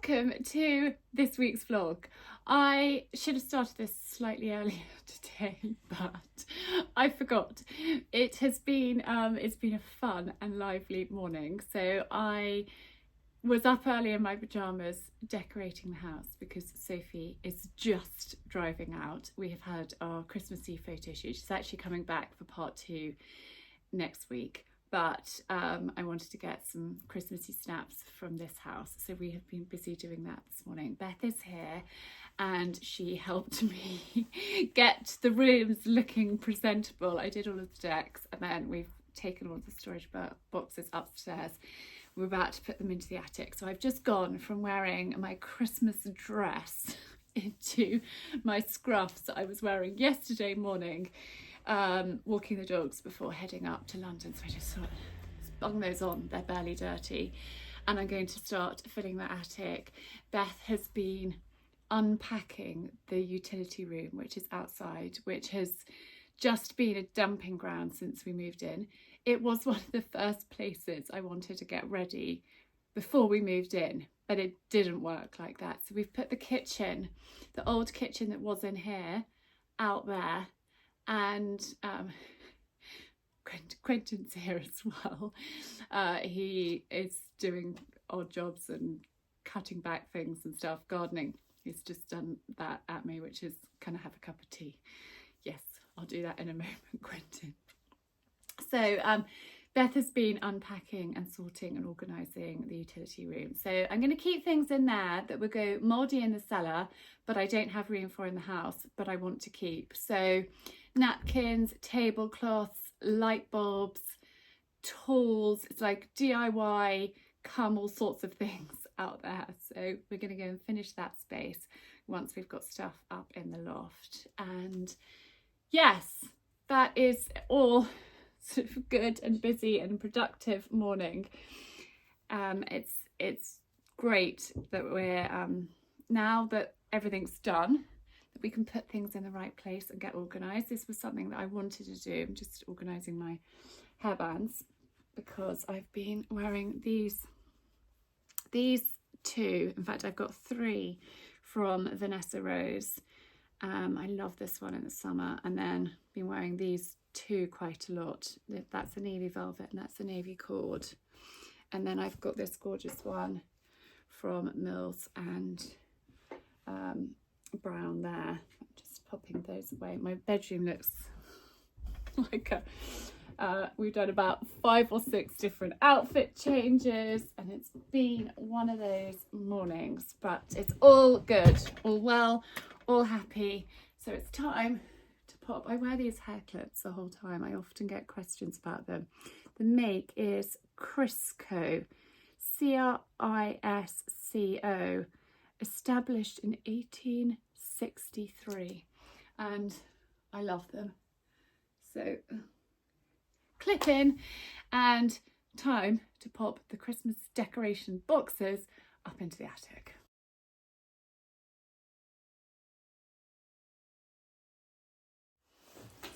welcome to this week's vlog. I should have started this slightly earlier today, but I forgot. It has been it's been a fun and lively morning. So I was up early in my pajamas decorating the house because Sophie is just driving out. We have had our Christmas Eve photo shoot. She's actually coming back for part 2 next week. But I wanted to get some Christmassy snaps from this house. So we have been busy doing that this morning. Beth is here and she helped me get the rooms looking presentable. I did all of the decks and then we've taken all of the storage boxes upstairs. We're about to put them into the attic. So I've just gone from wearing my Christmas dress into my scruffs that I was wearing yesterday morning. Walking the dogs before heading up to London, so I just sort of bung those on. They're barely dirty, and I'm going to start filling the attic. Beth has been unpacking the utility room, which is outside, which has just been a dumping ground since we moved in. It was one of the first places I wanted to get ready before we moved in, but it didn't work like that. So we've put the kitchen, the old kitchen that was in here, out there. And Quentin's here as well. He is doing odd jobs and cutting back things and stuff, gardening. He's just done that at me, which is, can I have a cup of tea? Yes, I'll do that in a moment, Quentin. So Beth has been unpacking and sorting and organising the utility room. So I'm going to keep things in there that will go mouldy in the cellar, but I don't have room for in the house, but I want to keep. So napkins, tablecloths, light bulbs, tools. It's like DIY, come all sorts of things out there. So we're going to go and finish that space once we've got stuff up in the loft. And yes, that is all sort of good and busy and productive morning. It's great that we're now that everything's done, that we can put things in the right place and get organised. This was something that I wanted to do. I'm just organising my hairbands because I've been wearing these 2. In fact, I've got 3 from Vanessa Rose. I love this one in the summer, and then been wearing these 2 quite a lot. That's a navy velvet and that's a navy cord. And then I've got this gorgeous one from Mills and Brown there. I'm just popping those away. My bedroom looks like we've done about 5 or 6 different outfit changes, and it's been one of those mornings, but it's all good, all well, all happy. So it's time to pop. I wear these hair clips the whole time. I often get questions about them. The make is Crisco, Crisco, established in 1863, and I love them. So clip in, and time to pop the Christmas decoration boxes up into the attic.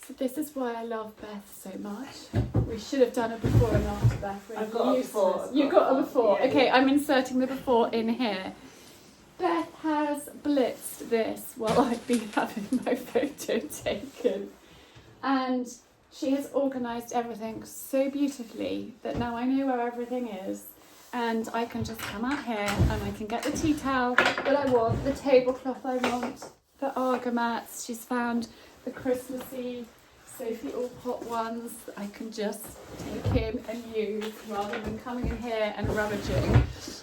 So this is why I love Beth so much. We should have done a before and after, Beth. Really. I've got a before. You got a before. Yeah, okay, yeah. I'm inserting the before in here. Beth has blitzed this while I've been having my photo taken. And she has organised everything so beautifully that now I know where everything is. And I can just come out here and I can get the tea towel that I want, the tablecloth I want, the argamats. She's found the Christmassy Sophie All Pot ones that I can just take in and use rather than coming in here and rummaging.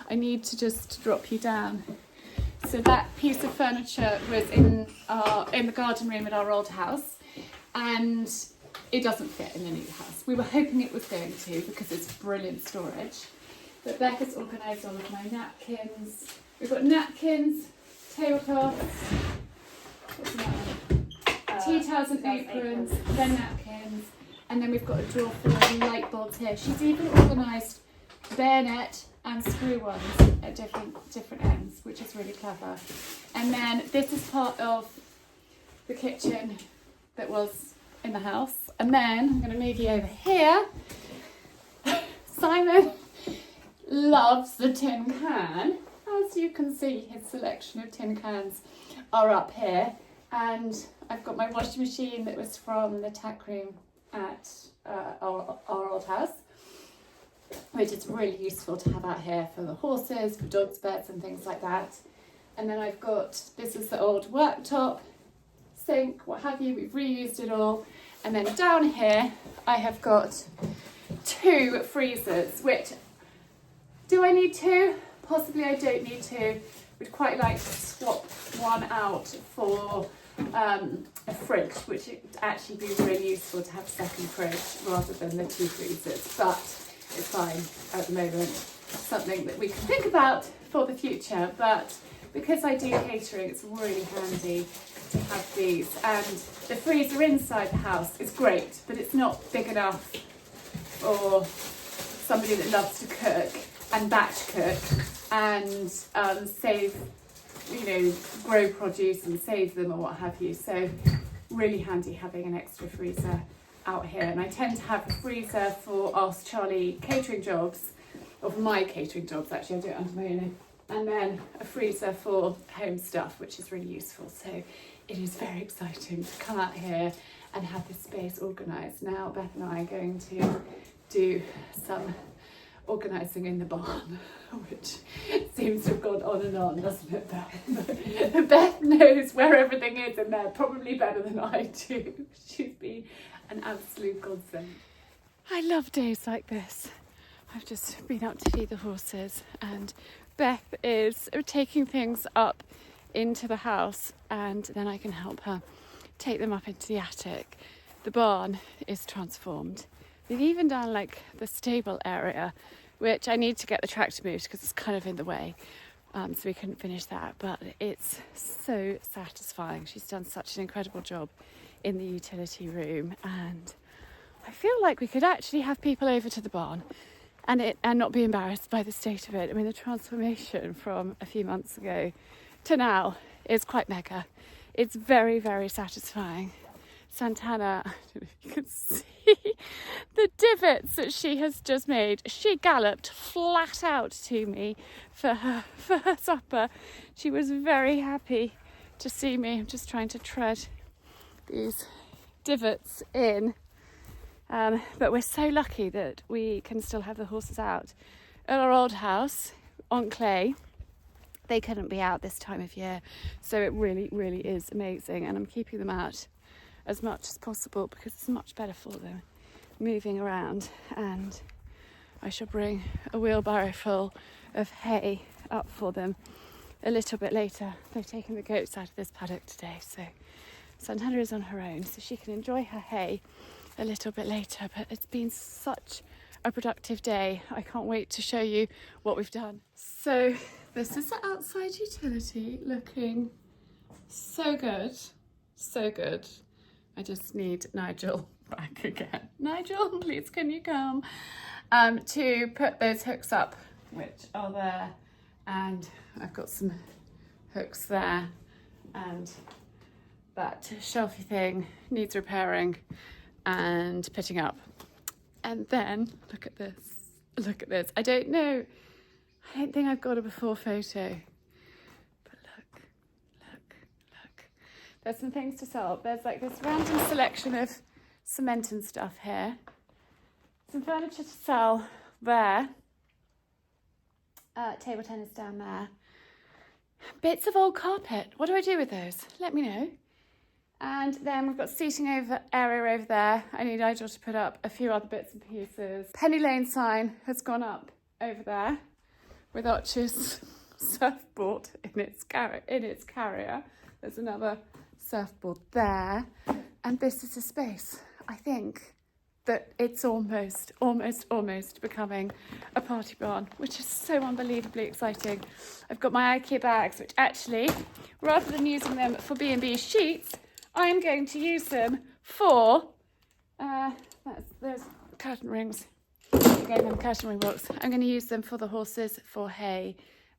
I need to just drop you down. So that piece of furniture was in the garden room at our old house, and it doesn't fit in the new house. We were hoping it was going to because it's brilliant storage. But Becca's organised all of my napkins. We've got napkins, tablecloths, what's that one? Tea towels and aprons, then napkins, and then we've got a drawer full of light bulbs here. She's even organised bayonet and screw ones at different ends, which is really clever. And then this is part of the kitchen that was in the house. And then I'm going to move you over here. Simon loves the tin can, as as you can see, his selection of tin cans are up here, and I've got my washing machine that was from the tack room at our old house, which is really useful to have out here for the horses, for dogs, birds and things like that. And then I've got, this is the old worktop, sink, what have you, we've reused it all. And then down here I have got 2 freezers, which, do I need 2? Possibly I don't need 2. Would quite like to swap one out for a fridge, which would actually be really useful to have a second fridge rather than the 2 freezers, but it's fine at the moment. Something that we can think about for the future, but because I do catering, it's really handy to have these. And the freezer inside the house is great, but it's not big enough for somebody that loves to cook and batch cook and save, you know, grow produce and save them or what have you. So really handy having an extra freezer out here. And I tend to have a freezer for Ask Charlie catering jobs, or for my catering jobs actually, I do it under my own name, and then a freezer for home stuff, which is really useful. So it is very exciting to come out here and have this space organised. Now Beth and I are going to do some organising in the barn, which seems to have gone on and on, doesn't it, Beth? Beth knows where everything is in there probably better than I do. She's been an absolute godsend. I love days like this. I've just been up to feed the horses, and Beth is taking things up into the house, and then I can help her take them up into the attic. The barn is transformed. We've even done like the stable area, which I need to get the tractor moved because it's kind of in the way, so we couldn't finish that, but it's so satisfying. She's done such an incredible job in the utility room, and I feel like we could actually have people over to the barn and not be embarrassed by the state of it. I mean, the transformation from a few months ago to now is quite mega. It's very, very satisfying. Santana, I don't know if you can see the divots that she has just made. She galloped flat out to me for her supper. She was very happy to see me. I'm just trying to tread these divots in. But we're so lucky that we can still have the horses out. At our old house on clay, they couldn't be out this time of year. So it really, really is amazing. And I'm keeping them out as much as possible because it's much better for them moving around. And I shall bring a wheelbarrow full of hay up for them a little bit later. They've taken the goats out of this paddock today, so Santana is on her own, so she can enjoy her hay a little bit later. But it's been such a productive day. I can't wait to show you what we've done. So this is the outside utility, looking so good, so good. I just need Nigel back again. Nigel, please can you come? To put those hooks up, which are there, and I've got some hooks there, and that shelfie thing needs repairing and putting up. And then look at this. I don't think I've got a before photo, but look. There's some things to sell. There's like this random selection of cement and stuff here. Some furniture to sell there. Table tennis down there. Bits of old carpet. What do I do with those? Let me know. And then we've got seating area over there. I need Nigel to put up a few other bits and pieces. Penny Lane sign has gone up over there with Archie's surfboard in its carrier. There's another surfboard there. And this is a space, I think, that it's almost becoming a party barn, which is so unbelievably exciting. I've got my IKEA bags, which actually, rather than using them for B&B sheets, I'm going to use them for, there's curtain rings. Again, them curtain ring box. I'm going to use them for the horses, for hay,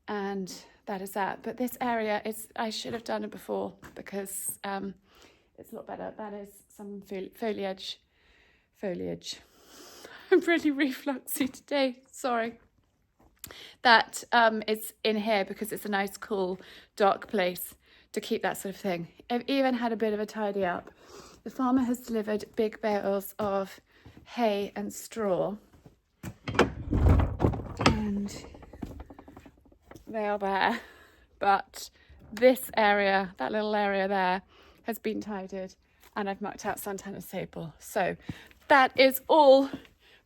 and that is that. But this area I should have done it before because it's a lot better. That is some foliage. I'm really refluxy today, sorry. that is in here because it's a nice, cool, dark place to keep that sort of thing. I've even had a bit of a tidy up. The farmer has delivered big bales of hay and straw, and they are there. But this area, that little area there, has been tidied, and I've marked out Santana's table. So that is all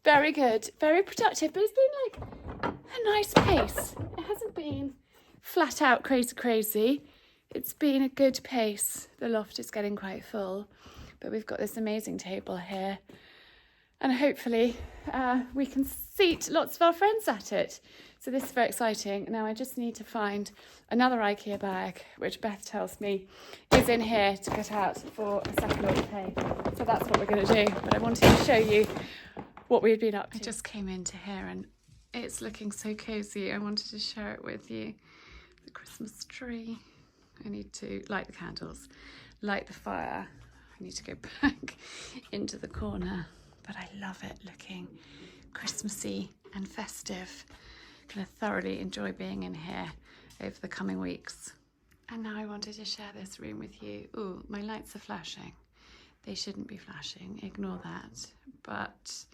very good, very productive, but it's been like a nice pace. It hasn't been flat out crazy. It's been a good pace. The loft is getting quite full, but we've got this amazing table here, and hopefully we can seat lots of our friends at it. So this is very exciting. Now I just need to find another IKEA bag, which Beth tells me is in here to get out for a second order pay. So that's what we're going to do. But I wanted to show you what we've been up to. I just came into here and it's looking so cozy. I wanted to share it with you. The Christmas tree. I need to light the candles, light the fire. I need to go back into the corner, but I love it looking Christmassy and festive. Going to thoroughly enjoy being in here over the coming weeks. And now I wanted to share this room with you. Ooh, my lights are flashing. They shouldn't be flashing, ignore that. But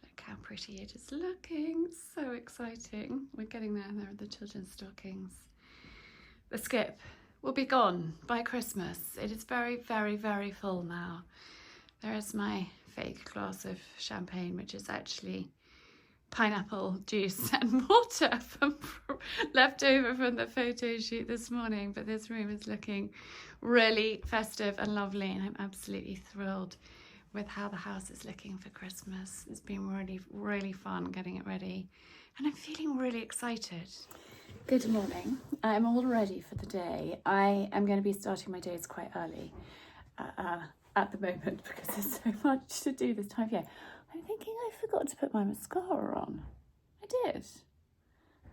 look how pretty it is looking. So exciting. We're getting there. There are the children's stockings. The skip will be gone by Christmas. It is very, very, very full now. There is my fake glass of champagne, which is actually pineapple juice and water from left over from the photo shoot this morning. But this room is looking really festive and lovely, and I'm absolutely thrilled with how the house is looking for Christmas. It's been really, really fun getting it ready, and I'm feeling really excited. Good morning. I'm all ready for the day. I am going to be starting my days quite early at the moment because there's so much to do this time of year. I'm thinking I forgot to put my mascara on. I did.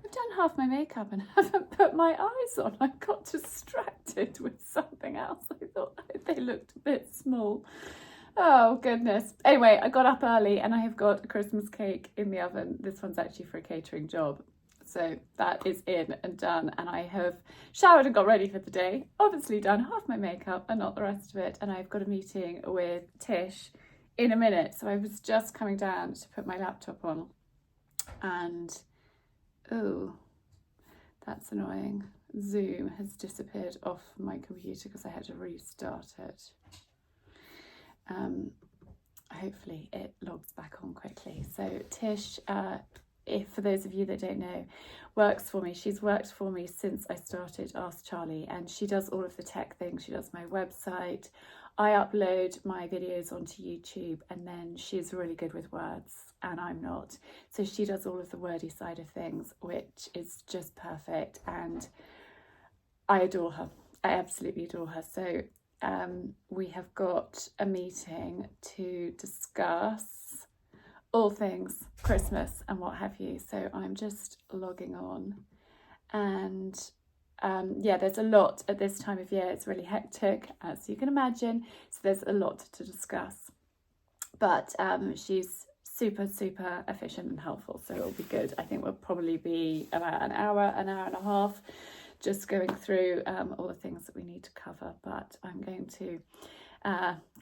I've done half my makeup and haven't put my eyes on. I got distracted with something else. I thought they looked a bit small. Oh, goodness. Anyway, I got up early and I have got a Christmas cake in the oven. This one's actually for a catering job. So that is in and done, and I have showered and got ready for the day. Obviously done half my makeup and not the rest of it, and I've got a meeting with Tish in a minute. So I was just coming down to put my laptop on, and oh, that's annoying. Zoom has disappeared off my computer because I had to restart it. Hopefully it logs back on quickly. So Tish, if for those of you that don't know, works for me. She's worked for me since I started Ask Charlie, and she does all of the tech things. She does my website. I upload my videos onto YouTube, and then she's really good with words and I'm not. So she does all of the wordy side of things, which is just perfect, and I adore her. I absolutely adore her. So we have got a meeting to discuss all things Christmas and what have you. So I'm just logging on, and yeah, there's a lot at this time of year. It's really hectic, as you can imagine, so there's a lot to discuss, but she's super efficient and helpful, so it'll be good. I think we'll probably be about an hour and a half just going through all the things that we need to cover, but I'm going to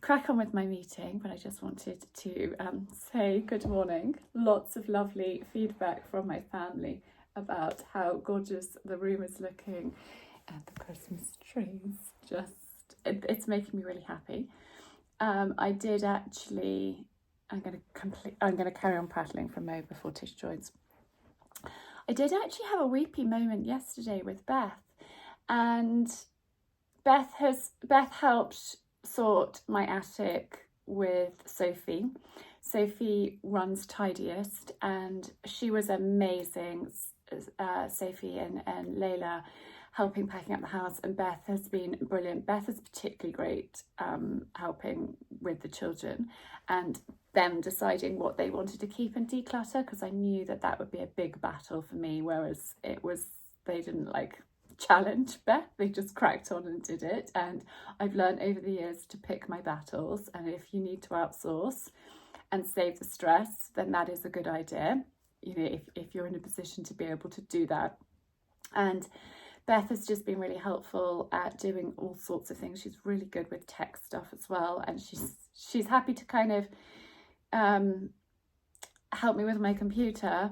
crack on with my meeting. But I just wanted to say good morning. Lots of lovely feedback from my family about how gorgeous the room is looking, and the Christmas trees, it's making me really happy. I did actually, I'm going to carry on prattling from Mo before Tish joins. I did actually have a weepy moment yesterday with Beth, and Beth helped sort my attic with Sophie. Sophie runs Tidiest, and she was amazing. Sophie and Layla helping packing up the house, and Beth has been brilliant. Beth is particularly great helping with the children and them deciding what they wanted to keep and declutter, because I knew that would be a big battle for me, whereas they didn't challenge Beth, they just cracked on and did it. And I've learned over the years to pick my battles, and if you need to outsource and save the stress, then that is a good idea. you know, if you're in a position to be able to do that. And Beth has just been really helpful at doing all sorts of things. She's really good with tech stuff as well, and she's happy to kind of help me with my computer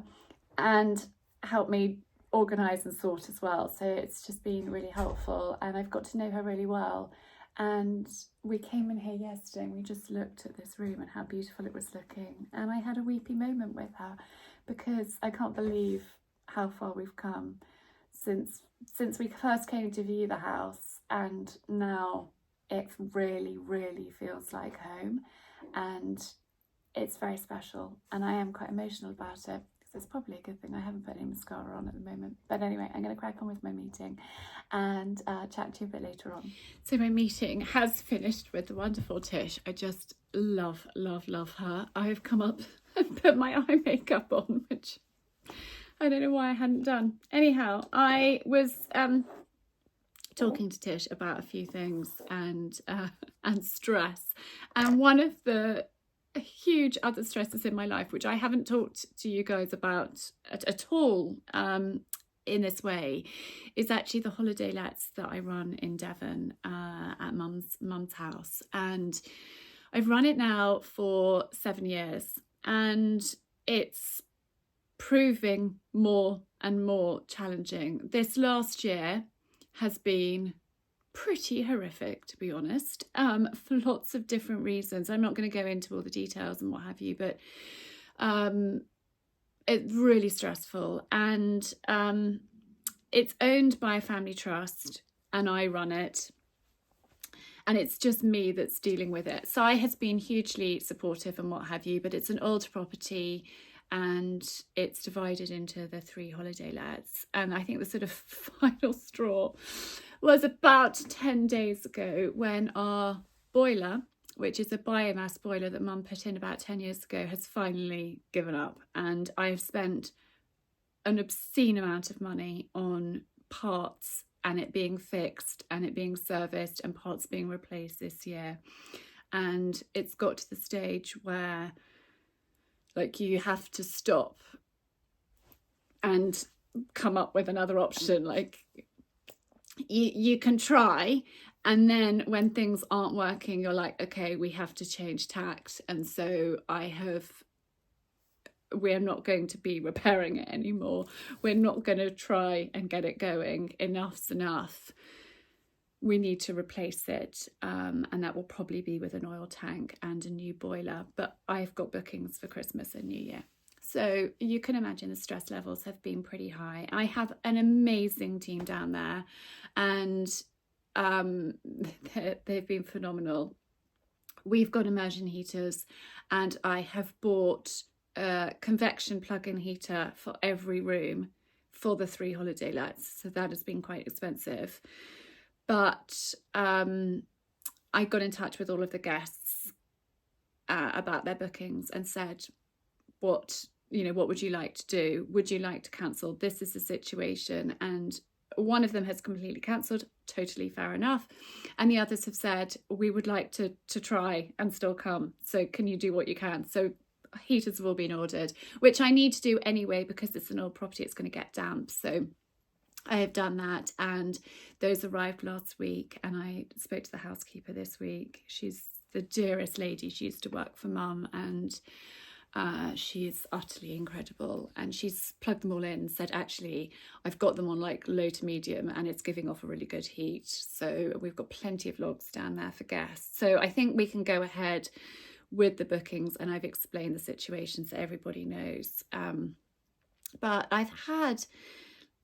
and help me organise and sort as well. So it's just been really helpful, and I've got to know her really well. And we came in here yesterday and we just looked at this room and how beautiful it was looking, and I had a weepy moment with her because I can't believe how far we've come since we first came to view the house, and now it really, really feels like home, and it's very special, and I am quite emotional about it. So it's probably a good thing I haven't put any mascara on at the moment. But anyway, I'm going to crack on with my meeting and chat to you a bit later on. So my meeting has finished with the wonderful Tish. I just love, love, love her. I've come up and put my eye makeup on, which I don't know why I hadn't done. Anyhow, I was talking to Tish about a few things and stress. And one of the huge other stresses in my life, which I haven't talked to you guys about at all in this way, is actually the holiday lets that I run in Devon at mum's house. And I've run it now for 7 years, and it's proving more and more challenging. This last year has been pretty horrific, to be honest, for lots of different reasons. I'm not going to go into all the details and what have you, but it's really stressful, and it's owned by a family trust and I run it, and it's just me that's dealing with it. Si has been hugely supportive and what have you, but it's an older property and it's divided into the 3 holiday lets. And I think the sort of final straw was about 10 days ago when our boiler, which is a biomass boiler that mum put in about 10 years ago, has finally given up. And I have spent an obscene amount of money on parts and it being fixed and it being serviced and parts being replaced this year. And it's got to the stage where, like, you have to stop and come up with another option. Like, you can try, and then when things aren't working, you're like, okay, we have to change tact. And so we're not going to be repairing it anymore. We're not going to try and get it going. Enough's enough. We need to replace it, and that will probably be with an oil tank and a new boiler. But I've got bookings for Christmas and New Year. So you can imagine the stress levels have been pretty high. I have an amazing team down there, and they've been phenomenal. We've got immersion heaters, and I have bought a convection plug-in heater for every room for the 3 holiday lets. So that has been quite expensive. But I got in touch with all of the guests about their bookings and said, what would you like to do? Would you like to cancel? This is the situation. And one of them has completely cancelled, totally fair enough. And the others have said, we would like to try and still come. So can you do what you can? So heaters have all been ordered, which I need to do anyway because it's an old property, it's going to get damp. So I have done that, and those arrived last week, and I spoke to the housekeeper this week. She's the dearest lady. She used to work for mum, and she's utterly incredible, and she's plugged them all in and said, actually, I've got them on like low to medium and it's giving off a really good heat. So we've got plenty of logs down there for guests. So I think we can go ahead with the bookings, and I've explained the situation so everybody knows. But I've had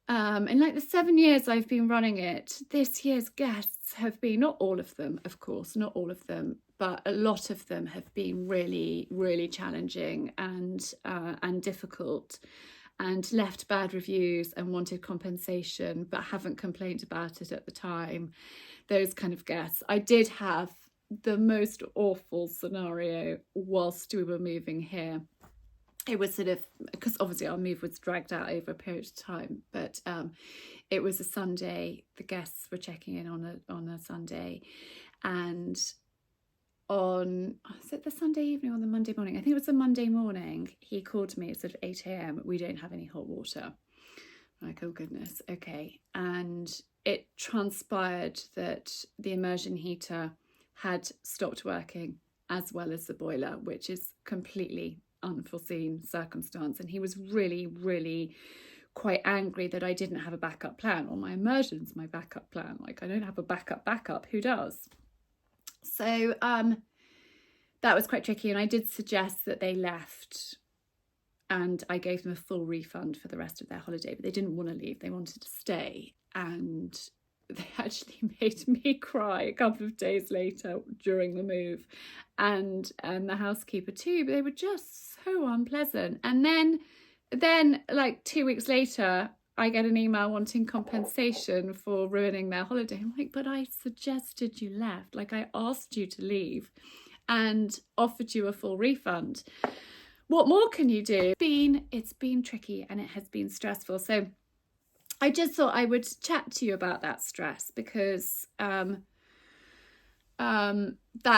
in like the 7 years I've been running it, this year's guests have been, not all of them, of course, not all of them, but a lot of them have been really, really challenging and difficult, and left bad reviews and wanted compensation but haven't complained about it at the time. Those kind of guests. I did have the most awful scenario whilst we were moving here. It was sort of, because obviously our move was dragged out over a period of time, but it was a Sunday. The guests were checking in on a Sunday, and is it the Sunday evening or the Monday morning? I think it was the Monday morning. He called me at sort of 8 a.m. We don't have any hot water. I'm like, oh goodness, okay. And it transpired that the immersion heater had stopped working, as well as the boiler, which is completely unforeseen circumstance. And he was really, really quite angry that I didn't have a backup plan. Well, my immersion's my backup plan. Like, I don't have a backup. Who does? So that was quite tricky. And I did suggest that they left, and I gave them a full refund for the rest of their holiday, but they didn't want to leave. They wanted to stay. And they actually made me cry a couple of days later during the move, and the housekeeper too, but they were just so unpleasant. And then like 2 weeks later, I get an email wanting compensation for ruining their holiday. I'm like, but I suggested you left. Like, I asked you to leave and offered you a full refund. What more can you do? It's been tricky, and it has been stressful. So I just thought I would chat to you about that stress, because that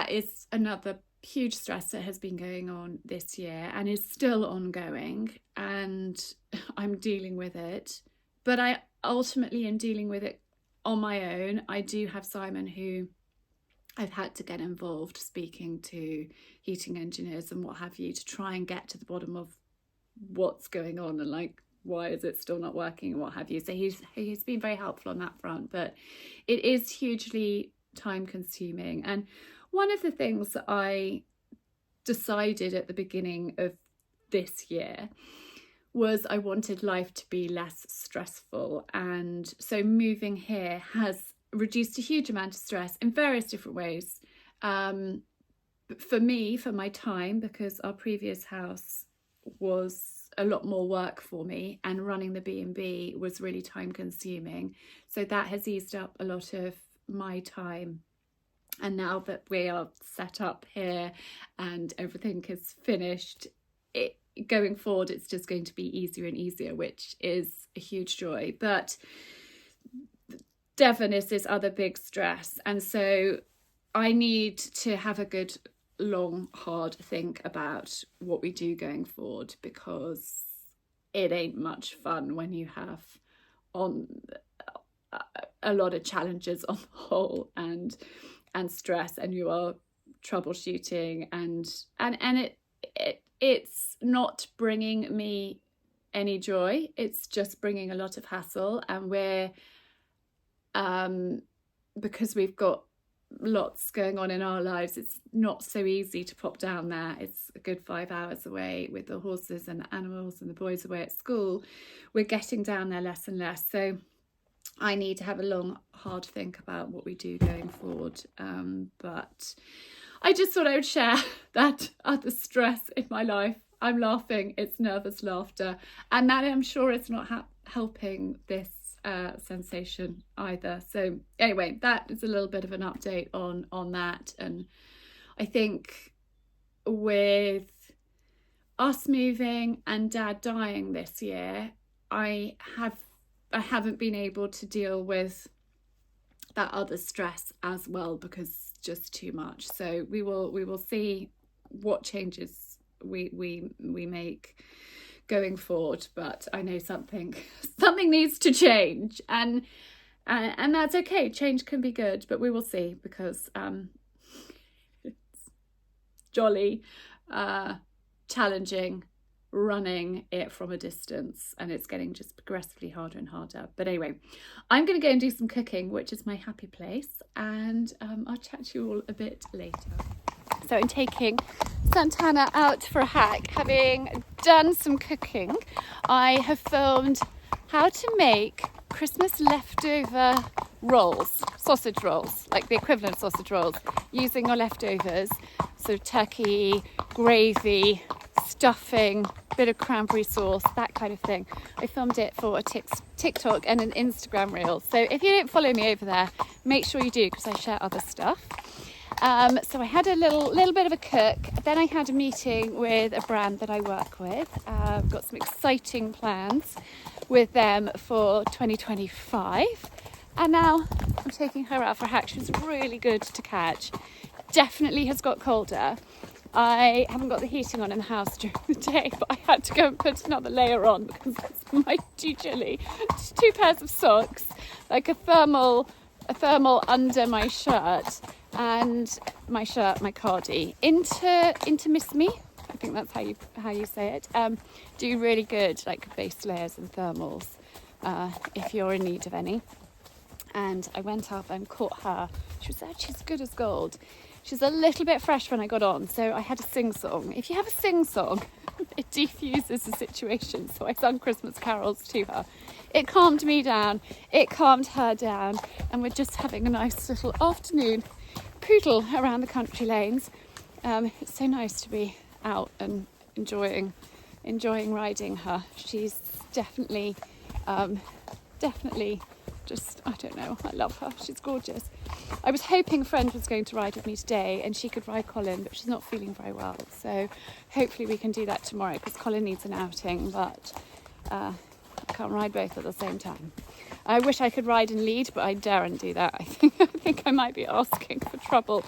is another huge stress that has been going on this year and is still ongoing, and I'm dealing with it. But I ultimately am dealing with it on my own. I do have Simon, who I've had to get involved, speaking to heating engineers and what have you, to try and get to the bottom of what's going on and like, why is it still not working and what have you. So he's been very helpful on that front, but it is hugely time consuming. And one of the things that I decided at the beginning of this year was I wanted life to be less stressful. And so moving here has reduced a huge amount of stress in various different ways. For me, for my time, because our previous house was a lot more work for me, and running the B&B was really time consuming. So that has eased up a lot of my time. And now that we are set up here and everything is finished, going forward, it's just going to be easier and easier, which is a huge joy. But Devon is this other big stress. And so I need to have a good, long, hard think about what we do going forward, because it ain't much fun when you have on a lot of challenges on the whole, and stress, and you are troubleshooting, and it's not bringing me any joy. It's just bringing a lot of hassle. And we're because we've got lots going on in our lives, it's not so easy to pop down there. It's a good 5 hours away with the horses and the animals and the boys away at school. We're getting down there less and less. So I need to have a long, hard think about what we do going forward. But I just thought I would share that other stress in my life. I'm laughing, it's nervous laughter, and that I'm sure it's not helping this sensation either. So anyway, that is a little bit of an update on that. And I think with us moving and Dad dying this year, I haven't been able to deal with that other stress as well, because just too much. So we will see what changes we make going forward, but I know something needs to change, and that's okay. Change can be good, but we will see, because it's jolly challenging running it from a distance, and it's getting just progressively harder and harder. But anyway, I'm going to go and do some cooking, which is my happy place, and I'll chat to you all a bit later. So I'm taking Santana out for a hike. Having done some cooking, I have filmed how to make Christmas leftover rolls, sausage rolls, like the equivalent sausage rolls, using your leftovers. So turkey, gravy, stuffing, bit of cranberry sauce, that kind of thing. I filmed it for a TikTok and an Instagram reel. So if you don't follow me over there, make sure you do, because I share other stuff. So I had a little bit of a cook. Then I had a meeting with a brand that I work with. I've got some exciting plans with them for 2025. And now I'm taking her out for a hike. She was really good to catch. definitely has got colder. I haven't got the heating on in the house during the day, but I had to go and put another layer on because it's mighty chilly. Just 2 pairs of socks, like a thermal under my shirt, and my cardi. Miss Me, I think that's how you say it. Do really good, like base layers and thermals, if you're in need of any. And I went up and caught her. She was actually as good as gold. She's a little bit fresh when I got on, so I had a sing-song. If you have a sing-song, it defuses the situation. So I sung Christmas carols to her. It calmed me down, it calmed her down, and we're just having a nice little afternoon poodle around the country lanes. It's so nice to be out and enjoying riding her. She's definitely just, I don't know, I love her. She's gorgeous. I was hoping a friend was going to ride with me today and she could ride Colin, but she's not feeling very well. So hopefully we can do that tomorrow because Colin needs an outing, but I can't ride both at the same time. I wish I could ride and lead, but I daren't do that. I think I might be asking for trouble.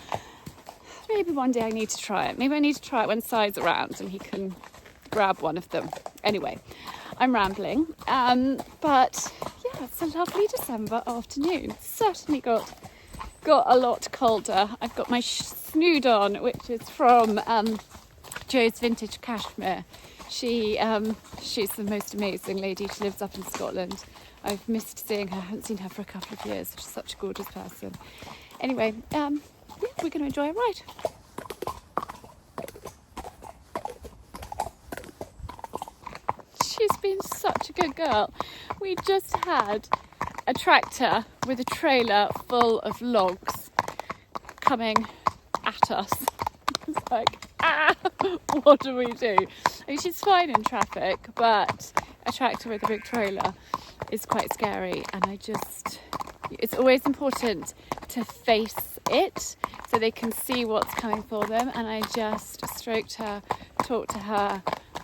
Maybe one day I need to try it. Maybe I need to try it when Si's around and he can grab one of them. Anyway, I'm rambling. But yeah, it's a lovely December afternoon. It's certainly got a lot colder. I've got my snood on, which is from Jo's Vintage Cashmere. She's the most amazing lady. She lives up in Scotland. I've missed seeing her. I haven't seen her for a couple of years. She's such a gorgeous person. Anyway, yeah, we're going to enjoy a ride. She's been such a good girl. We just had a tractor with a trailer full of logs coming at us. It's like, what do we do? I mean, she's fine in traffic, but a tractor with a big trailer is quite scary. And it's always important to face it so they can see what's coming for them. And I just stroked her, talked to her.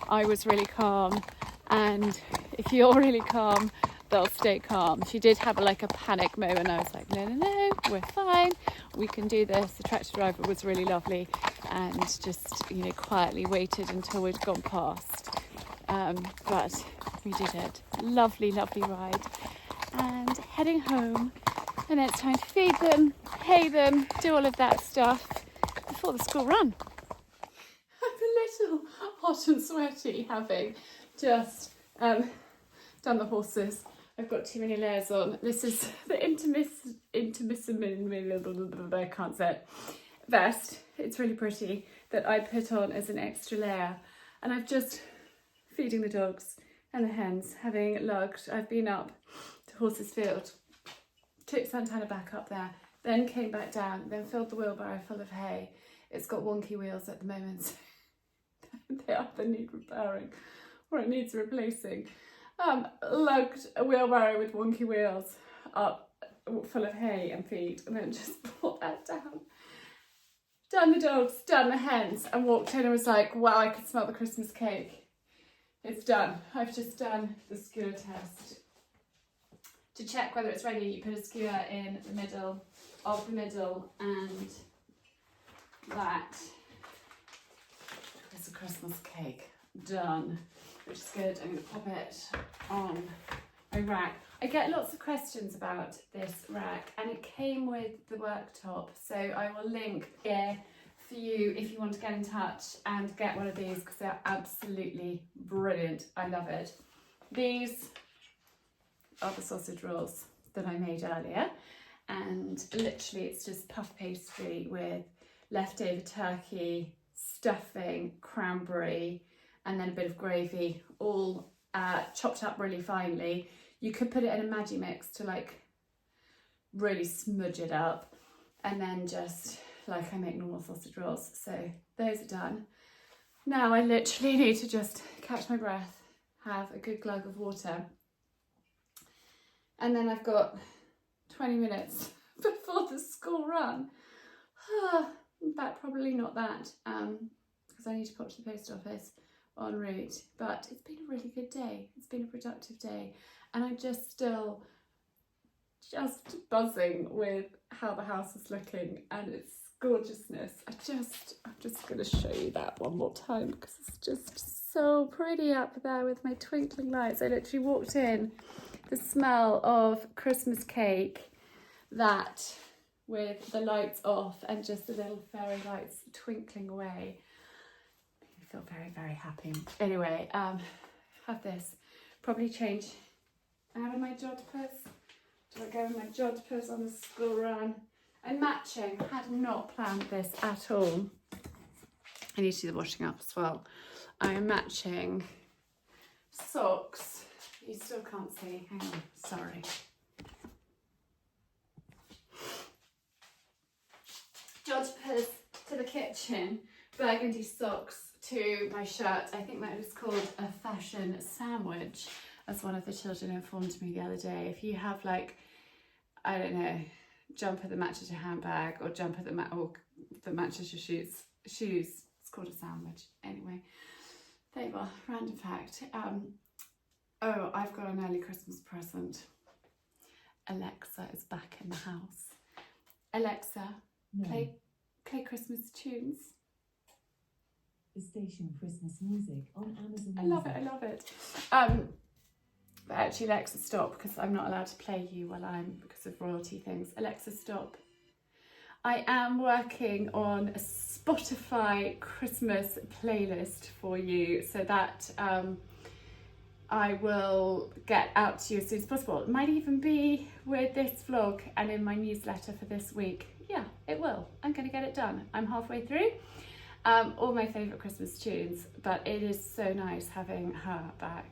I was really calm. And if you're really calm, they'll stay calm. She did have a panic moment. I was like, no, we're fine. We can do this. The tractor driver was really lovely and just, quietly waited until we'd gone past. But we did it. Lovely, lovely ride. And heading home. And then it's time to feed them, hay them, do all of that stuff before the school run. I'm a little hot and sweaty having just done the horses. I've got too many layers on. This is the I can't say it, vest. It's really pretty that I put on as an extra layer. And I've just feeding the dogs and the hens, having lugged. I've been up to Horses Field, took Santana back up there, then came back down, then filled the wheelbarrow full of hay. It's got wonky wheels at the moment, so they either need repairing or it needs replacing. Lugged a wheelbarrow with wonky wheels up full of hay and feed, and then just brought that down. Done the dogs, done the hens, and walked in and was like, wow, I could smell the Christmas cake. It's done. I've just done the skewer test. To check whether it's ready, you put a skewer in the middle of the middle, and that is a Christmas cake. Done. Which is good. I'm going to pop it on my rack. I get lots of questions about this rack, and it came with the worktop, so I will link here for you if you want to get in touch and get one of these because they're absolutely brilliant. I love it. These are the sausage rolls that I made earlier, and literally it's just puff pastry with leftover turkey, stuffing, cranberry, and then a bit of gravy, all chopped up really finely. You could put it in a Maggi mix to really smudge it up, and then just I make normal sausage rolls. So those are done. Now I literally need to just catch my breath, have a good glug of water, and then I've got 20 minutes before the school run. In fact, probably not that, because I need to pop to the post office en route, but it's been a really good day. It's been a productive day, and I'm just still buzzing with how the house is looking, and it's gorgeousness. I'm just going to show you that one more time because it's just so pretty up there with my twinkling lights. I literally walked in, the smell of Christmas cake, that with the lights off and just the little fairy lights twinkling away. I feel very, very happy. Anyway, have this. Probably change out of my jodhpurs. Do I go in my jodhpurs on the school run? I'm matching. Had not planned this at all. I need to do the washing up as well. I am matching socks. You still can't see. Hang on. Sorry. Jodhpurs to the kitchen. Burgundy socks to my shirt. I think that is called a fashion sandwich, as one of the children informed me the other day. If you have, like, I don't know, jumper that matches your handbag or jumper that matches your shoes, it's called a sandwich. Anyway, there you are, random fact. Oh, I've got an early Christmas present. Alexa is back in the house. Alexa, play Christmas tunes. The station Christmas music on Amazon. I love it. But actually, Alexa, stop, because I'm not allowed to play you because of royalty things. Alexa, stop. I am working on a Spotify Christmas playlist for you, so that I will get out to you as soon as possible. It might even be with this vlog and in my newsletter for this week. Yeah, it will. I'm going to get it done. I'm halfway through. All my favourite Christmas tunes, but it is so nice having her back,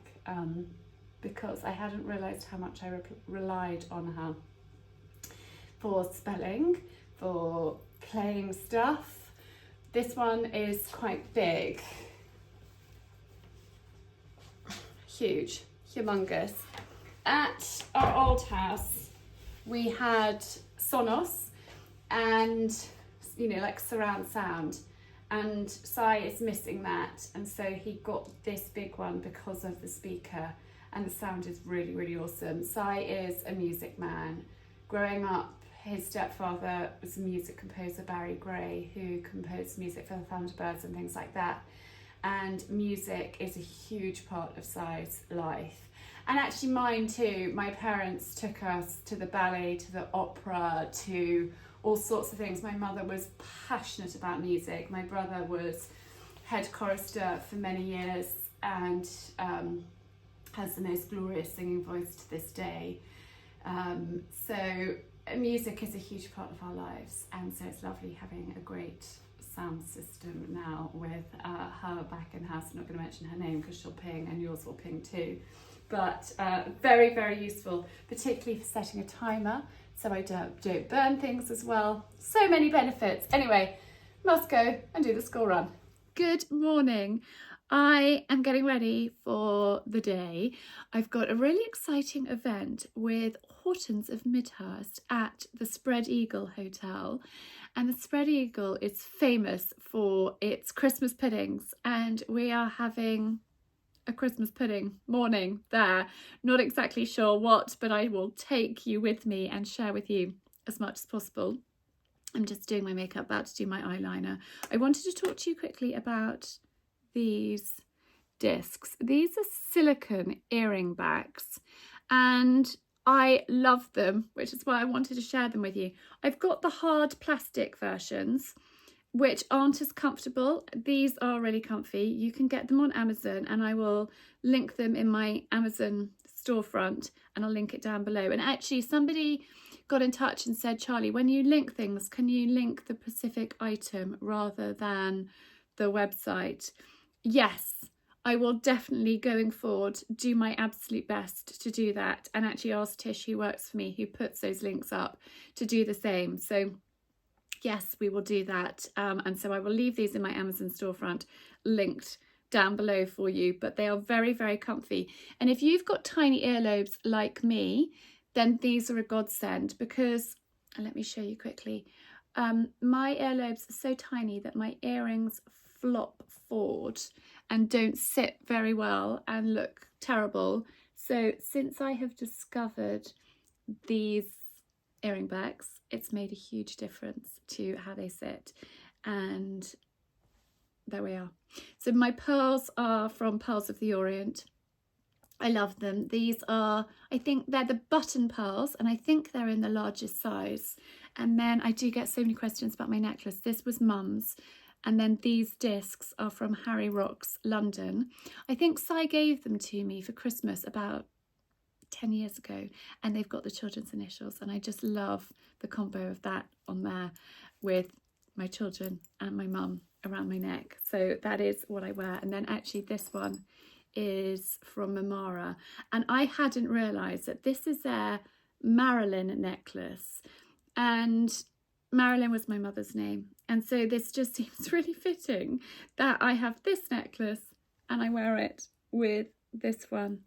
because I hadn't realised how much I relied on her for spelling, for playing stuff. This one is quite big. Huge, humongous. At our old house, we had Sonos and, you know, like surround sound. And Sai is missing that, and so he got this big one because of the speaker, and the sound is really, really awesome. Sai is a music man. Growing up, his stepfather was a music composer, Barry Gray, who composed music for the Thunderbirds and things like that. And music is a huge part of Sai's life. And actually mine too. My parents took us to the ballet, to the opera, to all sorts of things. My mother was passionate about music. My brother was head chorister for many years and has the most glorious singing voice to this day. So music is a huge part of our lives, and so it's lovely having a great sound system now with her back in house. I'm not going to mention her name because she'll ping, and yours will ping too. But very, very useful, particularly for setting a timer so I don't burn things as well. So many benefits. Anyway, must go and do the school run. Good morning. I am getting ready for the day. I've got a really exciting event with Hortons of Midhurst at the Spread Eagle Hotel. And the Spread Eagle is famous for its Christmas puddings, and we are having a Christmas pudding morning there. Not exactly sure what, but I will take you with me and share with you as much as possible. I'm just doing my makeup, about to do my eyeliner. I wanted to talk to you quickly about these discs. These are silicone earring backs, and I love them, which is why I wanted to share them with you. I've got the hard plastic versions, which aren't as comfortable. These are really comfy. You can get them on Amazon, and I will link them in my Amazon storefront, and I'll link it down below. And actually somebody got in touch and said, Charlie, when you link things, can you link the specific item rather than the website? Yes, I will definitely, going forward, do my absolute best to do that, and actually ask Tish, who works for me, who puts those links up, to do the same. So yes, we will do that. And so I will leave these in my Amazon storefront linked down below for you, but they are very, very comfy. And if you've got tiny earlobes like me, then these are a godsend, because, and let me show you quickly, my earlobes are so tiny that my earrings flop forward and don't sit very well and look terrible. So since I have discovered these earring backs. It's made a huge difference to how they sit, and there we are. So my pearls are from Pearls of the Orient. I love them. These are, I think they're the button pearls, and I think they're in the largest size. And then I do get so many questions about my necklace. This was Mum's. And then these discs are from Harry Rock's London. I think Si gave them to me for Christmas about 10 years ago, and they've got the children's initials, and I just love the combo of that on there with my children and my mum around my neck. So that is what I wear. And then actually this one is from Mamara, and I hadn't realised that this is their Marilyn necklace, and Marilyn was my mother's name, and so this just seems really fitting that I have this necklace and I wear it with this one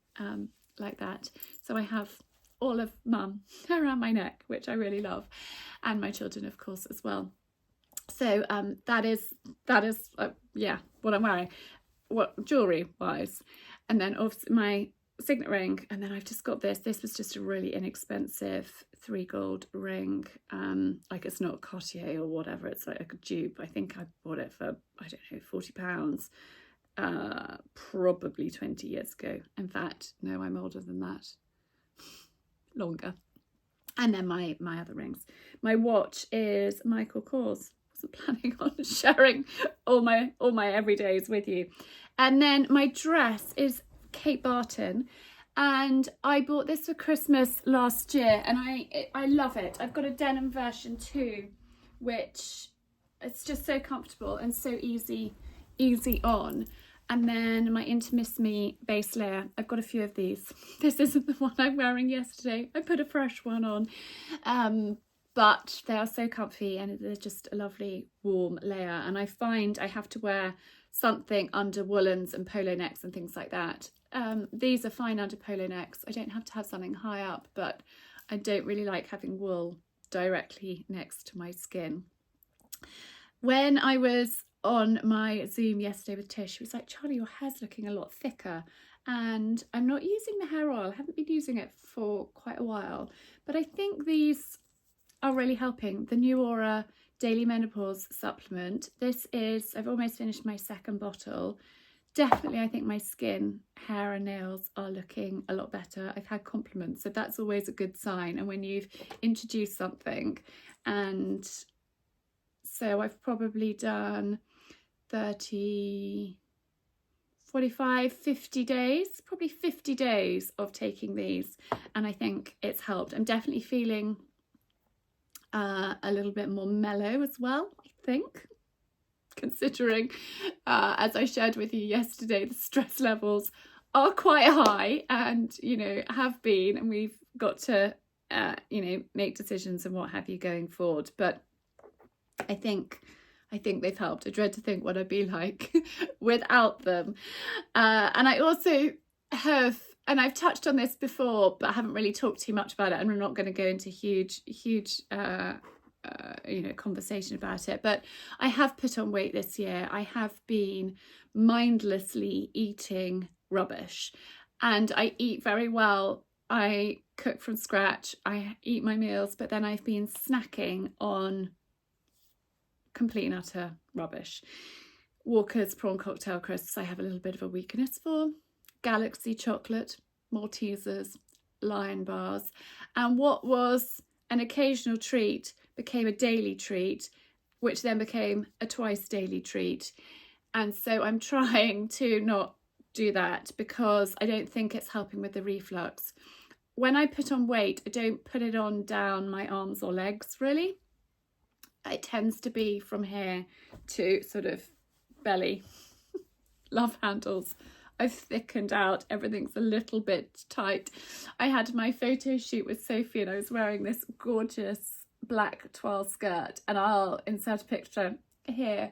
like that. So I have all of Mum around my neck, which I really love, and my children of course as well. So that is yeah, what I'm wearing, what jewellery wise. And then obviously my signet ring, and then I've just got this was just a really inexpensive 3 gold ring, like it's not Cartier or whatever, it's like a dupe. I think I bought it for, I don't know, £40, probably 20 years ago. In fact, no, I'm older than that, longer. And then my other rings. My watch is Michael Kors. Wasn't planning on sharing all my everydays with you. And then my dress is Kate Barton, and I bought this for Christmas last year, and I love it. I've got a denim version too, which it's just so comfortable and so easy on. And then my Intimissimi base layer, I've got a few of these. This isn't the one I'm wearing yesterday. I put a fresh one on. But they are so comfy, and they're just a lovely warm layer. And I find I have to wear something under woolens and polo necks and things like that. These are fine under polo necks. I don't have to have something high up, but I don't really like having wool directly next to my skin. When I was on my Zoom yesterday with Tish, she was like, Charlie, your hair's looking a lot thicker. And I'm not using the hair oil. I haven't been using it for quite a while, but I think these are really helping. The New Aura Daily Menopause Supplement. This is, I've almost finished my second bottle. Definitely, I think my skin, hair and nails are looking a lot better. I've had compliments, so that's always a good sign. And when you've introduced something, and so I've probably done 30, 45, 50 days, probably 50 days of taking these, and I think it's helped. I'm definitely feeling a little bit more mellow as well, I think, considering as I shared with you yesterday, the stress levels are quite high, and you know, have been, and we've got to you know, make decisions and what have you going forward. But I think they've helped. I dread to think what I'd be like without them. And I also have, and I've touched on this before, but I haven't really talked too much about it, and we're not going to go into huge you know, conversation about it, but I have put on weight this year. I have been mindlessly eating rubbish, and I eat very well. I cook from scratch. I eat my meals, but then I've been snacking on complete and utter rubbish. Walker's prawn cocktail crisps I have a little bit of a weakness for. Galaxy chocolate, Maltesers, Lion bars, and what was an occasional treat became a daily treat, which then became a twice daily treat. And so I'm trying to not do that, because I don't think it's helping with the reflux. When I put on weight, I don't put it on down my arms or legs really. It tends to be from here to sort of belly, love handles. I've thickened out, everything's a little bit tight. I had my photo shoot with Sophie, and I was wearing this gorgeous black toile skirt, and I'll insert a picture here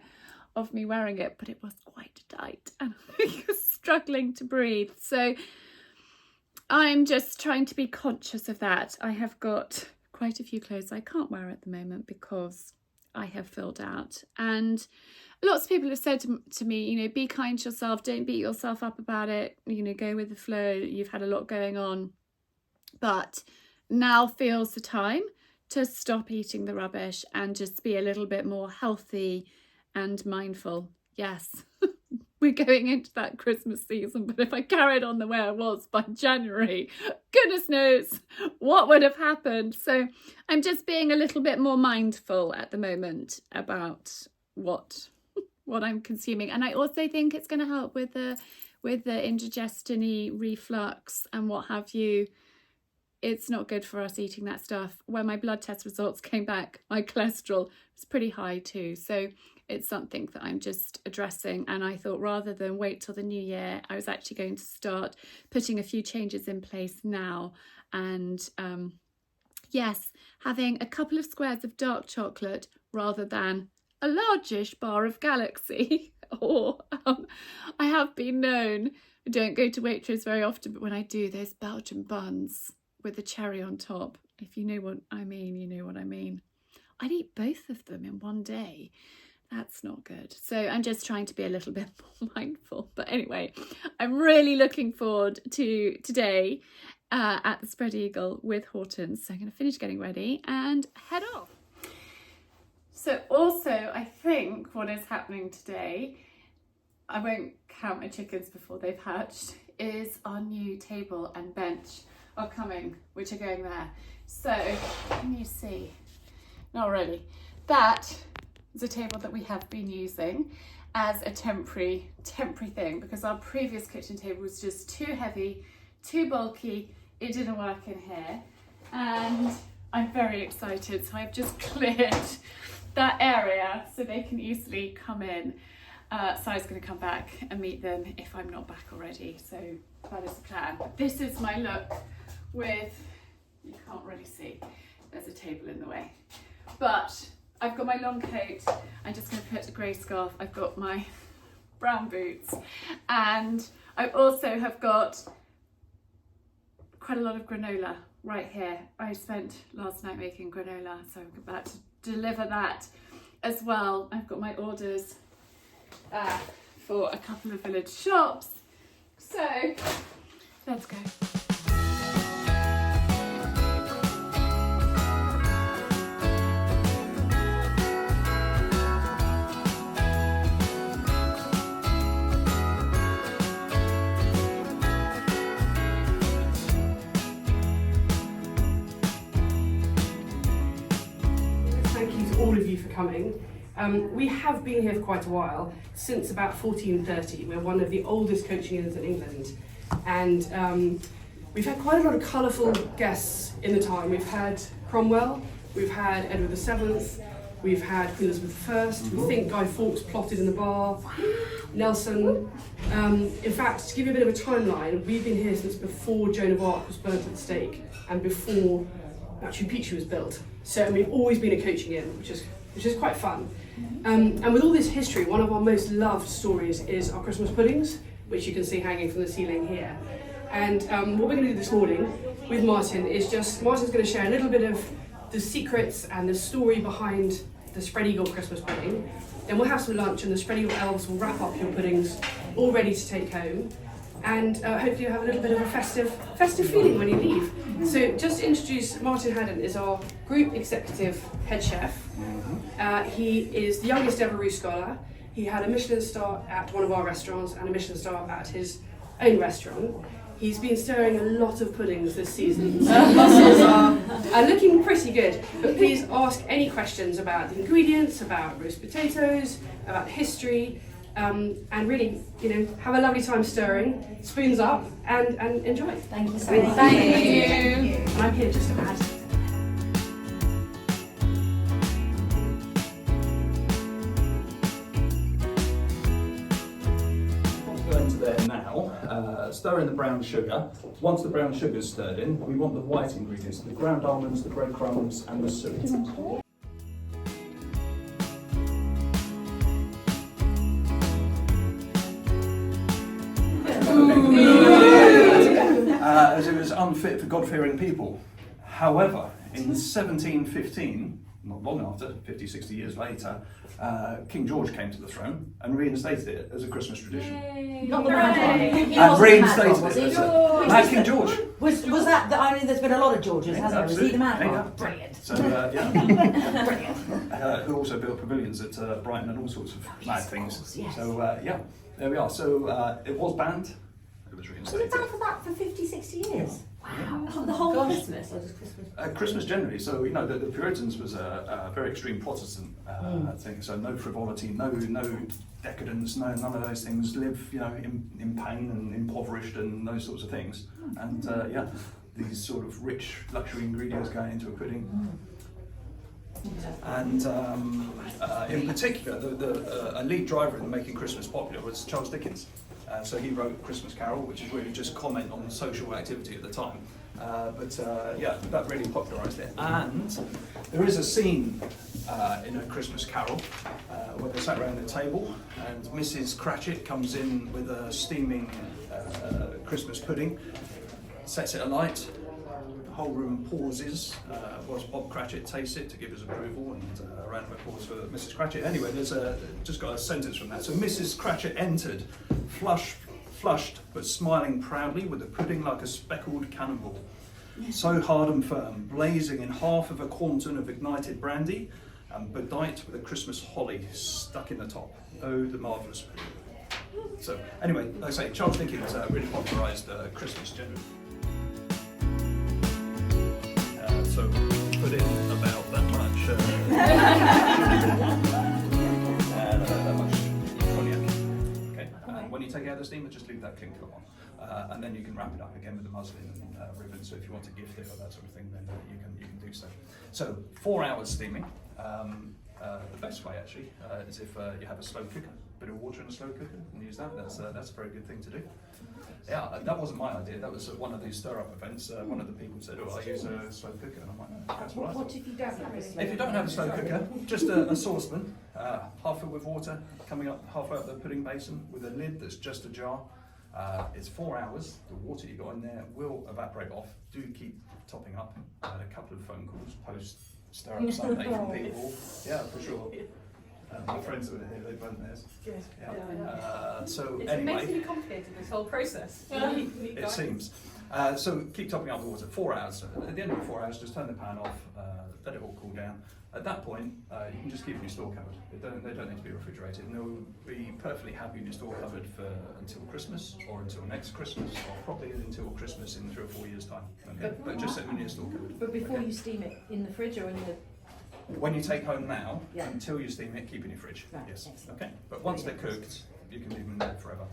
of me wearing it, but it was quite tight and I was struggling to breathe. So I'm just trying to be conscious of that. I have got quite a few clothes I can't wear at the moment because I have filled out, and lots of people have said to me, you know, be kind to yourself, don't beat yourself up about it, you know, go with the flow, you've had a lot going on. But now feels the time to stop eating the rubbish and just be a little bit more healthy and mindful. Yes, we're going into that Christmas season, but if I carried on the way I was by January, goodness knows what would have happened. So I'm just being a little bit more mindful at the moment about what I'm consuming. And I also think it's going to help with the indigestion-y, reflux and what have you. It's not good for us eating that stuff. When my blood test results came back, my cholesterol was pretty high too. So it's something that I'm just addressing. And I thought rather than wait till the new year, I was actually going to start putting a few changes in place now. And yes, having a couple of squares of dark chocolate rather than a largish bar of Galaxy. Or I have been known, I don't go to Waitrose very often, but when I do, those Belgian buns with the cherry on top. If you know what I mean, you know what I mean. I'd eat both of them in one day. That's not good. So I'm just trying to be a little bit more mindful. But anyway, I'm really looking forward to today at the Spread Eagle with Hortons. So I'm going to finish getting ready and head off. So also, I think what is happening today, I won't count my chickens before they've hatched, is our new table and bench are coming, which are going there. So, can you see? Not really. That is a table that we have been using as a temporary thing, because our previous kitchen table was just too heavy, too bulky. It didn't work in here, and I'm very excited. So I've just cleared that area so they can easily come in. Si's going to come back and meet them if I'm not back already. So that is the plan. This is my look with, you can't really see, there's a table in the way. But I've got my long coat, I'm just going to put a grey scarf, I've got my brown boots, and I also have got quite a lot of granola right here. I spent last night making granola, so I'm about to deliver that as well. I've got my orders for a couple of village shops. So let's go. Thank you to all of you for coming. We have been here for quite a while, since about 1430. We're one of the oldest coaching inns in England, and we've had quite a lot of colourful guests in the time. We've had Cromwell, we've had Edward VII, we've had Queen Elizabeth I, we think Guy Fawkes plotted in the bar, Nelson. In fact, to give you a bit of a timeline, we've been here since before Joan of Arc was burnt at the stake and before Machu Picchu was built. So we've always been a coaching inn, which is quite fun. And with all this history, one of our most loved stories is our Christmas puddings, which you can see hanging from the ceiling here. And what we're going to do this morning with Martin is Martin's going to share a little bit of the secrets and the story behind the Spread Eagle Christmas pudding. Then we'll have some lunch, and the Spread Eagle elves will wrap up your puddings, all ready to take home. And hopefully you'll have a little bit of a festive feeling when you leave. So just to introduce, Martin Haddon is our group executive head chef. He is the youngest ever Roux Scholar. He had a Michelin star at one of our restaurants and a Michelin star at his own restaurant. He's been stirring a lot of puddings this season, so the muscles are looking pretty good. But please ask any questions about the ingredients, about roast potatoes, about history. And really, have a lovely time stirring, spoons up, and enjoy. Thank you so much. Thank you. And I'm here just to add. Go into there now, stir in the brown sugar. Once the brown sugar's stirred in, we want the white ingredients, the ground almonds, the breadcrumbs, and the suet. As it was unfit for God-fearing people. However, in 1715, not long after, 50, 60 years later, King George came to the throne and reinstated it as a Christmas tradition. Yay. Not the mad one. He And wasn't reinstated mad one, was it he? as a Mad King George. Was that the, I mean, there's been a lot of Georges, hasn't there? Was he the mad Yeah, one? yeah. Brilliant. So, yeah. Who also built pavilions at Brighton and all sorts of mad things. course, yes. So, yeah, there we are. So, it was banned. It was Was it reinstated. banned for that for 50, 60 years? Wow. The whole Christmas or just Christmas? Christmas generally, so the Puritans was a very extreme Protestant thing. So no frivolity, no decadence, none of those things. Live, in pain and impoverished and those sorts of things. And yeah, these sort of rich luxury ingredients going into a pudding. And in particular, a lead driver in making Christmas popular was Charles Dickens. So he wrote Christmas Carol, which is really just comment on social activity at the time. Yeah, that really popularised it. And there is a scene in A Christmas Carol where they sat around the table and Mrs. Cratchit comes in with a steaming Christmas pudding, sets it alight. The whole room pauses whilst Bob Cratchit tastes it to give his approval, and a round of applause for Mrs. Cratchit. Anyway, there's just got a sentence from that. So Mrs. Cratchit entered, flushed but smiling proudly, with a pudding like a speckled cannonball, so hard and firm, blazing in half of a quantum of ignited brandy, and bedight with a Christmas holly stuck in the top. Oh, the marvellous pudding. So anyway, like I say, Charles Dickens really popularised Christmas generally. So put in about that much and about that much cognac. Okay. When you take out the steamer, just leave that clinker on, and then you can wrap it up again with the muslin and ribbon. So if you want to gift it or that sort of thing, then you can do so. So 4 hours steaming. The best way actually is if you have a slow cooker, a bit of water in a slow cooker, and use that. That's a very good thing to do. Yeah, that wasn't my idea. That was one of these stir-up events. One of the people said, "Oh, I use a slow cooker," and I'm like, "No, that's what I thought." What if you don't have a slow If you don't have a slow cooker, just a saucepan, half filled with water, coming up halfway up the pudding basin with a lid that's just ajar. It's 4 hours. The water you got in there will evaporate off. Do keep topping up. I had a couple of phone calls post stir-up Sunday from people. Yeah, for sure. My friends were here, they burnt theirs. Good. Yeah. So It's anyway, immensely complicated, this whole process. it seems. So keep topping up the water. 4 hours. At the end of the 4 hours, just turn the pan off, let it all cool down. At that point, you can just keep them in your store cupboard. They don't need to be refrigerated, and they'll be perfectly happy in your store cupboard for until Christmas, or until next Christmas, or probably until Christmas in 3 or 4 years' time. Okay? But just set them in your store cupboard. But before Okay? you steam it, in the fridge or in the... When you take home now, Yeah. until you steam it, keep in your fridge. Right, Yes. excellent. Okay. But once they're cooked, you can leave them there forever.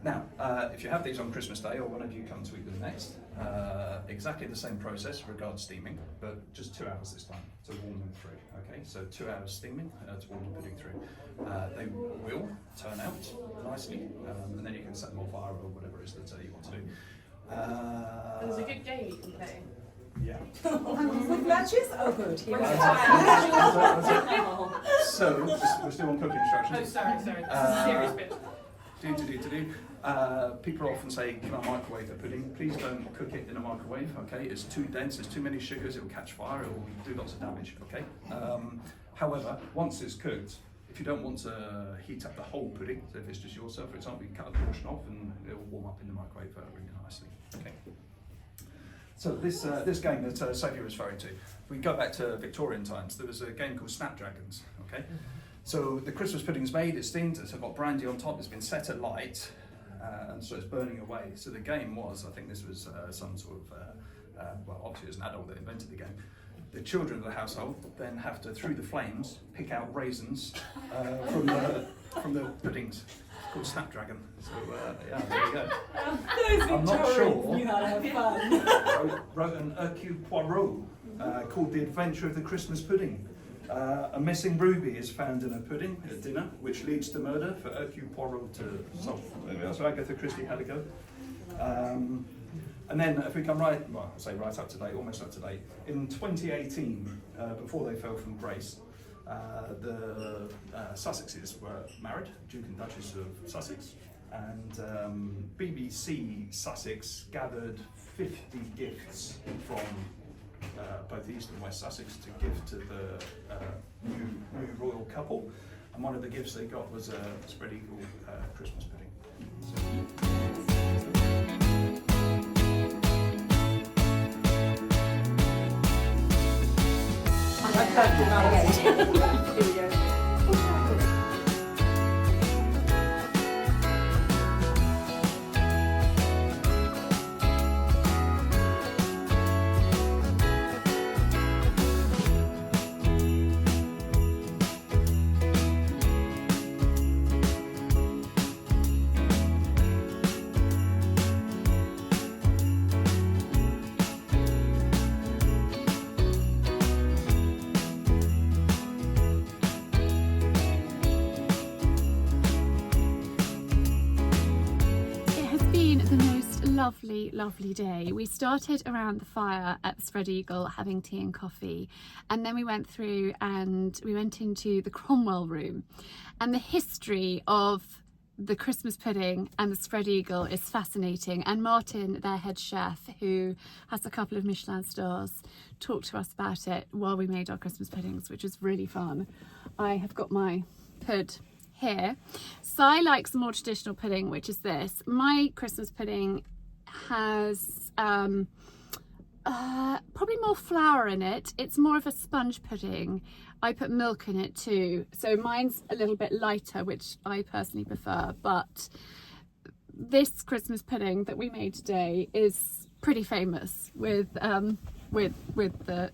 Now, if you have these on Christmas Day or whenever you come to eat them next, exactly the same process regards steaming, but just 2 hours this time to warm them through. Okay, so 2 hours steaming to warm the pudding through. They will turn out nicely, and then you can set them on fire or whatever it is that you want to do. There's a good game you can play. Yeah. With matches? Oh, good. Here we go. So, we're still on cooking instructions. Oh, sorry, this is a serious bit. People often say, "Can I microwave the pudding?" Please don't cook it in a microwave. Okay, it's too dense. There's too many sugars. It will catch fire. It will do lots of damage. Okay. However, once it's cooked, if you don't want to heat up the whole pudding, so if it's just yourself, for example, you can cut a portion off and it will warm up in the microwave really nicely. Okay. So this game that Sophie was referring to, if we go back to Victorian times, there was a game called Snapdragons. Okay. So the Christmas pudding's made, it's steamed, it's got brandy on top, it's been set alight, and so it's burning away. So the game was, I think this was some sort of, well, obviously it was an adult that invented the game. The children of the household then have to, through the flames, pick out raisins from the puddings. It's called Snapdragon. So yeah, there you go. I'm not sure. You had to have fun. Wrote an Hercule Poirot called The Adventure of the Christmas Pudding. A missing ruby is found in a pudding at dinner, which leads to murder for Hercule Poirot to solve. So Agatha Christie had a go. And then if we come right up to date, almost up to date, in 2018, before they fell from grace, the Sussexes were married, Duke and Duchess of Sussex, and BBC Sussex gathered 50 gifts from both East and West Sussex to give to the new royal couple. And one of the gifts they got was a spread eagle Christmas pudding. Here we go. Lovely day. We started around the fire at the Spread Eagle having tea and coffee, and then we went through and we went into the Cromwell room, and the history of the Christmas pudding and the Spread Eagle is fascinating. And Martin, their head chef, who has a couple of Michelin stars, talked to us about it while we made our Christmas puddings, which was really fun. I have got my pud here. Si likes a more traditional pudding, which is this. My Christmas pudding has probably more flour in it. It's more of a sponge pudding. I put milk in it too, so mine's a little bit lighter, which I personally prefer. But this Christmas pudding that we made today is pretty famous with the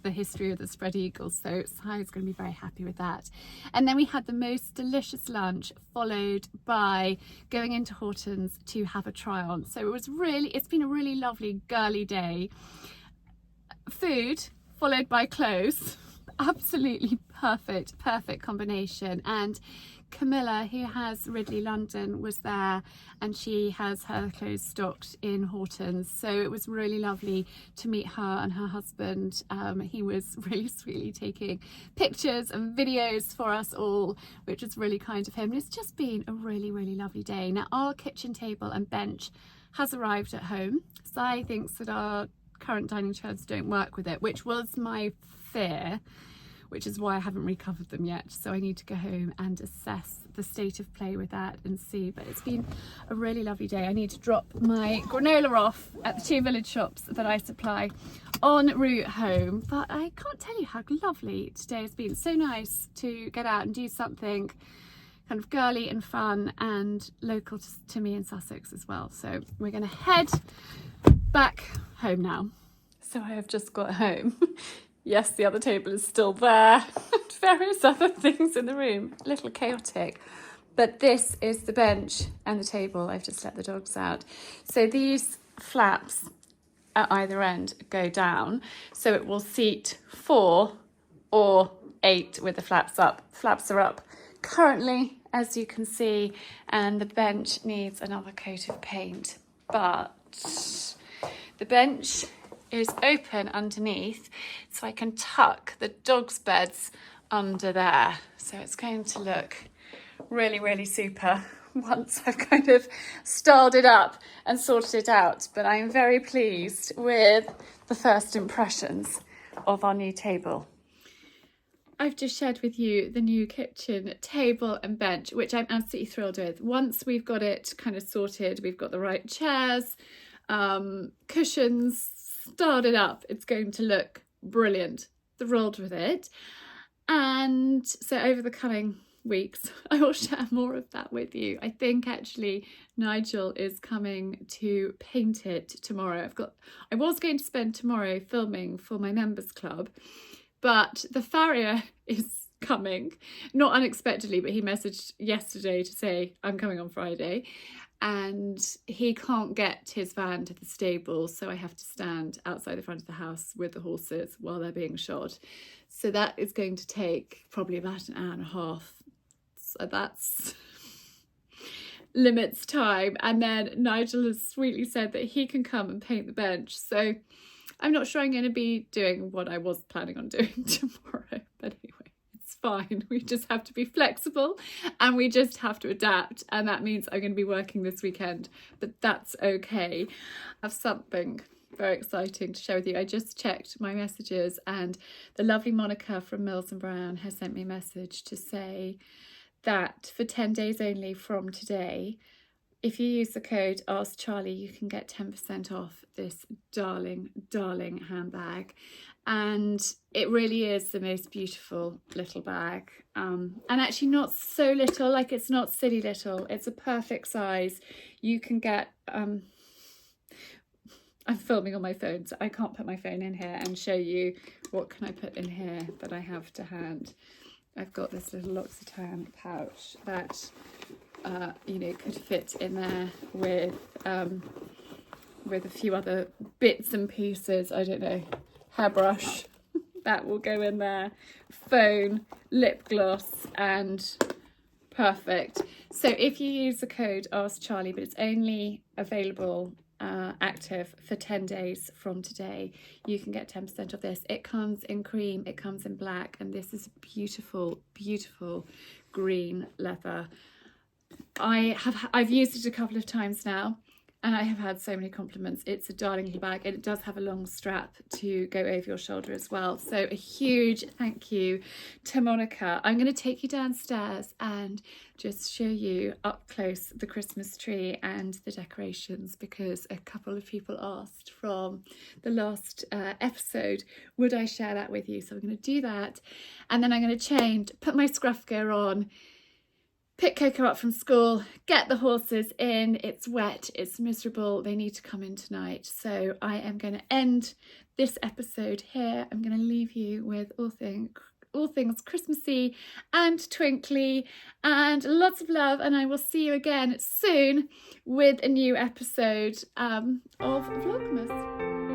history of the Spread Eagle, so Si's going to be very happy with that. And then we had the most delicious lunch, followed by going into Hortons to have a try on. So it's been a really lovely girly day. Food followed by clothes, absolutely perfect combination. And Camilla, who has Ridley London, was there, and she has her clothes stocked in Hortons, so it was really lovely to meet her and her husband. He was really sweetly taking pictures and videos for us all, which was really kind of him. And it's just been a really lovely day. Now our kitchen table and bench has arrived at home. Si thinks that our current dining chairs don't work with it, which was my fear, which is why I haven't recovered them yet. So I need to go home and assess the state of play with that and see. But it's been a really lovely day. I need to drop my granola off at the 2 village shops that I supply en route home. But I can't tell you how lovely today has been. So nice to get out and do something kind of girly and fun and local to me in Sussex as well. So we're going to head back home now. So I have just got home. Yes, the other table is still there. Various other things in the room. A little chaotic. But this is the bench and the table. I've just let the dogs out. So these flaps at either end go down. So it will seat 4 or 8 with the flaps up. Flaps are up currently, as you can see, and the bench needs another coat of paint. But the bench is open underneath, so I can tuck the dogs' beds under there. So it's going to look really super once I've kind of styled it up and sorted it out. But I'm very pleased with the first impressions of our new table. I've just shared with you the new kitchen table and bench, which I'm absolutely thrilled with. Once we've got it kind of sorted, we've got the right chairs, cushions, started up, it's going to look brilliant. Thrilled with it. And so over the coming weeks I will share more of that with you. I think actually Nigel is coming to paint it tomorrow. I was going to spend tomorrow filming for my members club, but the farrier is coming, not unexpectedly, but he messaged yesterday to say I'm coming on Friday, and he can't get his van to the stable, so I have to stand outside the front of the house with the horses while they're being shod. So that is going to take probably about an hour and a half. So that's limits time. And then Nigel has sweetly said that he can come and paint the bench. So I'm not sure I'm going to be doing what I was planning on doing tomorrow. But anyway, it's fine. We just have to be flexible and we just have to adapt. And that means I'm going to be working this weekend, but that's okay. I have something very exciting to share with you. I just checked my messages, and the lovely Monica from Mills and Brown has sent me a message to say that for 10 days only from today, if you use the code Ask Charlie, you can get 10% off this darling, darling handbag. And it really is the most beautiful little bag. And actually not so little, like it's not silly little. It's a perfect size. You can get... I'm filming on my phone, so I can't put my phone in here and show you what can I put in here that I have to hand. I've got this little L'Occitane pouch that, you know, could fit in there with a few other bits and pieces. I don't know, hairbrush, that will go in there, phone, lip gloss, and perfect. So if you use the code Ask Charlie, but it's only available active for 10 days from today, you can get 10% of this. It comes in cream, it comes in black, and this is beautiful, beautiful green leather. I've used it a couple of times now, and I have had so many compliments. It's a darling little bag, and it does have a long strap to go over your shoulder as well. So a huge thank you to Monica. I'm going to take you downstairs and just show you up close the Christmas tree and the decorations, because a couple of people asked from the last episode, would I share that with you? So I'm going to do that, and then I'm going to change, put my scruff gear on, pick Coco up from school, get the horses in. It's wet, it's miserable, they need to come in tonight. So I am going to end this episode here. I'm going to leave you with all things Christmassy and twinkly and lots of love, and I will see you again soon with a new episode of Vlogmas.